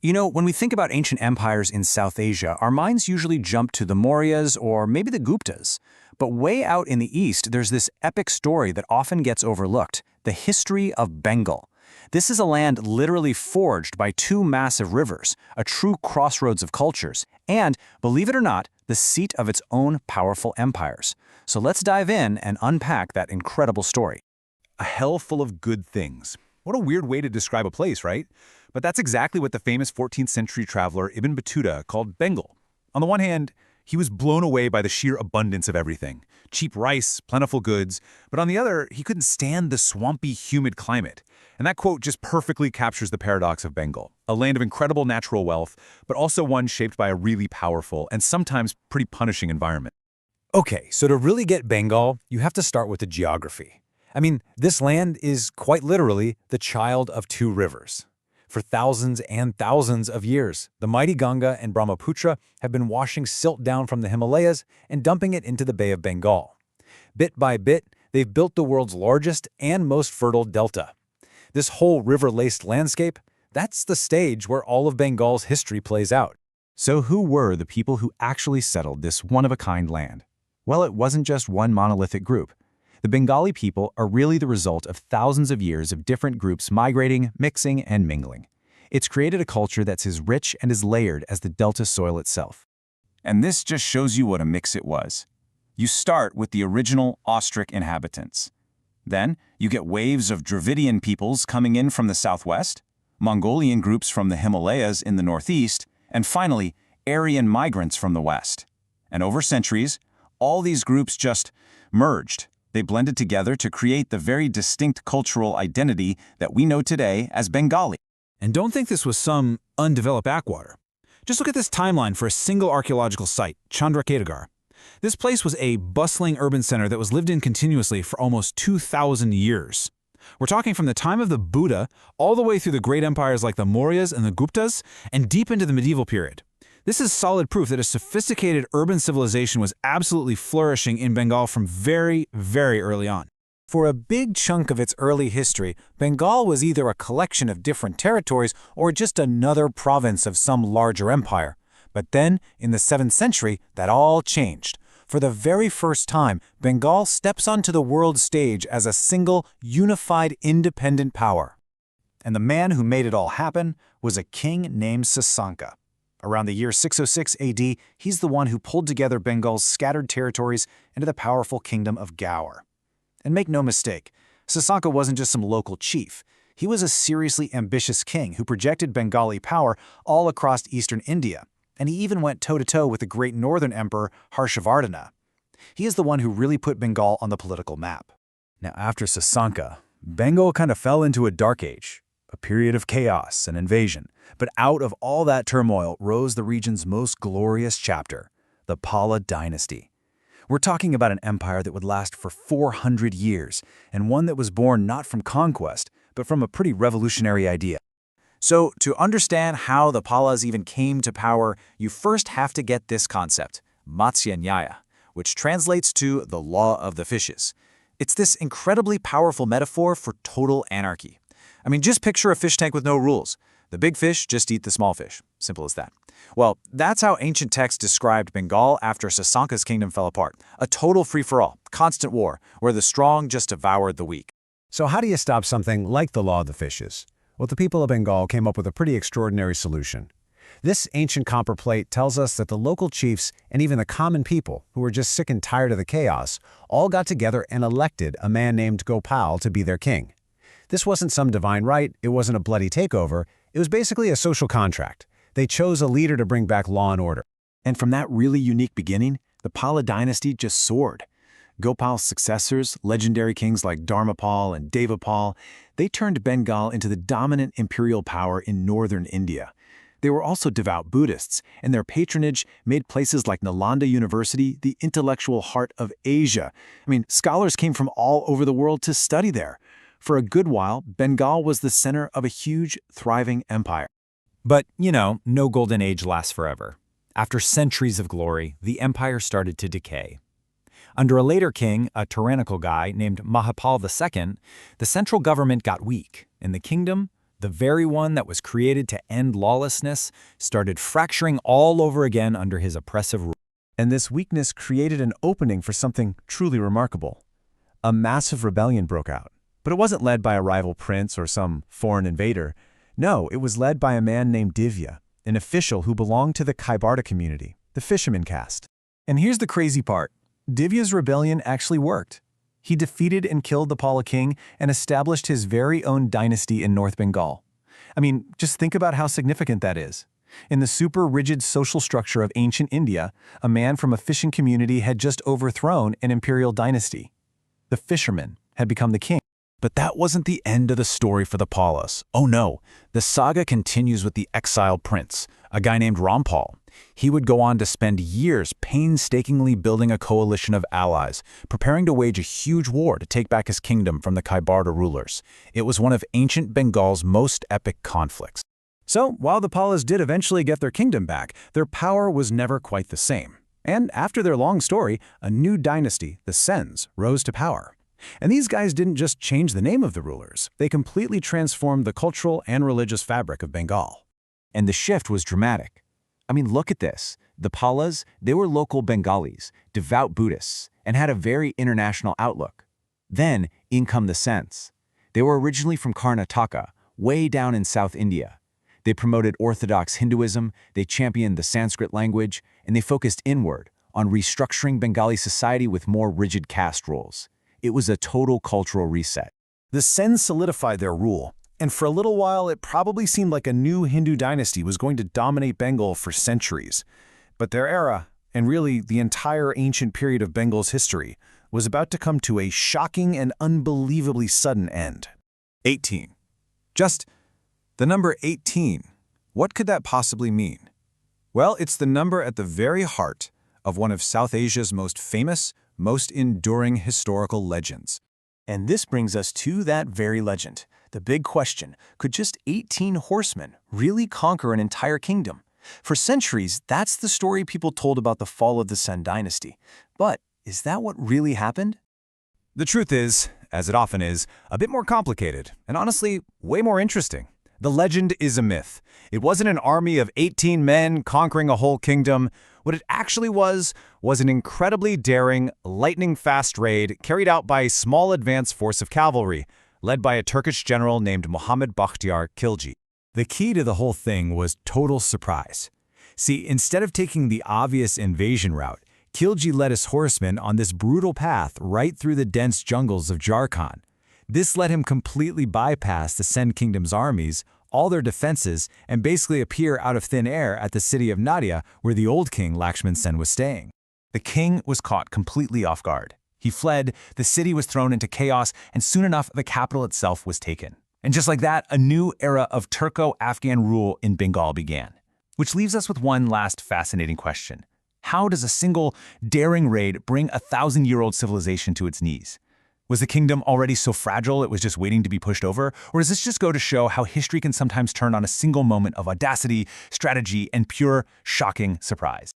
You know, when we think about ancient empires in South Asia, our minds usually jump to the Mauryas or maybe the Guptas. But way out in the east, there's this epic story that often gets overlooked, the history of Bengal. This is a land literally forged by two massive rivers, a true crossroads of cultures, and, believe it or not, the seat of its own powerful empires. So let's dive in and unpack that incredible story. A hell full of good things. What a weird way to describe a place, right? But that's exactly what the famous 14th century traveler Ibn Battuta called Bengal. On the one hand, he was blown away by the sheer abundance of everything. Cheap rice, plentiful goods. But on the other, he couldn't stand the swampy, humid climate. And that quote just perfectly captures the paradox of Bengal. A land of incredible natural wealth, but also one shaped by a really powerful and sometimes pretty punishing environment. Okay, so to really get Bengal, you have to start with the geography. I mean, this land is quite literally the child of two rivers. For thousands and thousands of years, the mighty Ganga and Brahmaputra have been washing silt down from the Himalayas and dumping it into the Bay of Bengal. Bit by bit, they've built the world's largest and most fertile delta. This whole river-laced landscape, that's the stage where all of Bengal's history plays out. So who were the people who actually settled this one-of-a-kind land? Well, it wasn't just one monolithic group. The Bengali people are really the result of thousands of years of different groups migrating, mixing, and mingling. It's created a culture that's as rich and as layered as the delta soil itself. And this just shows you what a mix it was. You start with the original Austric inhabitants. Then, you get waves of Dravidian peoples coming in from the southwest, Mongolian groups from the Himalayas in the northeast, and finally, Aryan migrants from the west. And over centuries, all these groups just merged. They blended together to create the very distinct cultural identity that we know today as Bengali. And don't think this was some undeveloped backwater. Just look at this timeline for a single archaeological site, Chandraketugarh. This place was a bustling urban center that was lived in continuously for almost 2,000 years. We're talking from the time of the Buddha all the way through the great empires like the Mauryas and the Guptas and deep into the medieval period. This is solid proof that a sophisticated urban civilization was absolutely flourishing in Bengal from very, very early on. For a big chunk of its early history, Bengal was either a collection of different territories or just another province of some larger empire. But then, in the 7th century, that all changed. For the very first time, Bengal steps onto the world stage as a single, unified, independent power. And the man who made it all happen was a king named Sasanka. Around the year 606 AD, he's the one who pulled together Bengal's scattered territories into the powerful kingdom of Gaur. And make no mistake, Sasanka wasn't just some local chief. He was a seriously ambitious king who projected Bengali power all across eastern India, and he even went toe-to-toe with the great northern emperor Harshavardhana. He is the one who really put Bengal on the political map. Now, after Sasanka, Bengal kind of fell into a dark age, a period of chaos and invasion. But out of all that turmoil rose the region's most glorious chapter, the Pala dynasty. We're talking about an empire that would last for 400 years, and one that was born not from conquest, but from a pretty revolutionary idea. So, to understand how the Palas even came to power, you first have to get this concept, Matsya Nyaya, which translates to the law of the fishes. It's this incredibly powerful metaphor for total anarchy. I mean, just picture a fish tank with no rules. The big fish just eat the small fish. Simple as that. Well, that's how ancient texts described Bengal after Sasanka's kingdom fell apart. A total free-for-all, constant war, where the strong just devoured the weak. So how do you stop something like the law of the fishes? Well, the people of Bengal came up with a pretty extraordinary solution. This ancient copper plate tells us that the local chiefs and even the common people, who were just sick and tired of the chaos, all got together and elected a man named Gopal to be their king. This wasn't some divine right, it wasn't a bloody takeover, it was basically a social contract. They chose a leader to bring back law and order. And from that really unique beginning, the Pala dynasty just soared. Gopal's successors, legendary kings like Dharmapal and Devapal, they turned Bengal into the dominant imperial power in northern India. They were also devout Buddhists, and their patronage made places like Nalanda University the intellectual heart of Asia. I mean, scholars came from all over the world to study there. For a good while, Bengal was the center of a huge, thriving empire. But, no golden age lasts forever. After centuries of glory, the empire started to decay. Under a later king, a tyrannical guy named Mahapal II, the central government got weak, and the kingdom the very one that was created to end lawlessness, started fracturing all over again under his oppressive rule. And this weakness created an opening for something truly remarkable. A massive rebellion broke out. But it wasn't led by a rival prince or some foreign invader. No, it was led by a man named Divya, an official who belonged to the Kaibarta community, the fisherman caste. And here's the crazy part. Divya's rebellion actually worked. He defeated and killed the Pala king and established his very own dynasty in North Bengal. I mean, just think about how significant that is. In the super rigid social structure of ancient India, a man from a fishing community had just overthrown an imperial dynasty. The fisherman had become the king. But that wasn't the end of the story for the Palas. Oh no, the saga continues with the exiled prince, a guy named Rampal. He would go on to spend years painstakingly building a coalition of allies, preparing to wage a huge war to take back his kingdom from the Kaibarta rulers. It was one of ancient Bengal's most epic conflicts. So, while the Palas did eventually get their kingdom back, their power was never quite the same. And after their long story, a new dynasty, the Sens, rose to power. And these guys didn't just change the name of the rulers, they completely transformed the cultural and religious fabric of Bengal. And the shift was dramatic. I mean, look at this. The Palas, they were local Bengalis, devout Buddhists, and had a very international outlook. Then, in come the Sens. They were originally from Karnataka, way down in South India. They promoted Orthodox Hinduism, they championed the Sanskrit language, and they focused inward on restructuring Bengali society with more rigid caste rules. It was a total cultural reset. The Sens solidified their rule, and for a little while it probably seemed like a new Hindu dynasty was going to dominate Bengal for centuries. But their era, and really the entire ancient period of Bengal's history, was about to come to a shocking and unbelievably sudden end. 18. Just the number 18. What could that possibly mean? Well, it's the number at the very heart of one of South Asia's most famous, most enduring historical legends. And this brings us to that very legend. The big question, could just 18 horsemen really conquer an entire kingdom? For centuries, that's the story people told about the fall of the Sen dynasty. But is that what really happened? The truth is, as it often is, a bit more complicated, and honestly, way more interesting. The legend is a myth. It wasn't an army of 18 men conquering a whole kingdom. What it actually was an incredibly daring, lightning-fast raid carried out by a small advance force of cavalry, led by a Turkish general named Muhammad Bakhtiar Khilji. The key to the whole thing was total surprise. See, instead of taking the obvious invasion route, Khilji led his horsemen on this brutal path right through the dense jungles of Jharkhand. This let him completely bypass the Sen kingdom's armies, all their defenses, and basically appear out of thin air at the city of Nadia, where the old king Lakshman Sen was staying. The king was caught completely off guard. He fled, the city was thrown into chaos, and soon enough the capital itself was taken. And just like that, a new era of Turco-Afghan rule in Bengal began. Which leaves us with one last fascinating question. How does a single, daring raid bring a 1,000-year-old civilization to its knees? Was the kingdom already so fragile it was just waiting to be pushed over? Or does this just go to show how history can sometimes turn on a single moment of audacity, strategy, and pure, shocking surprise?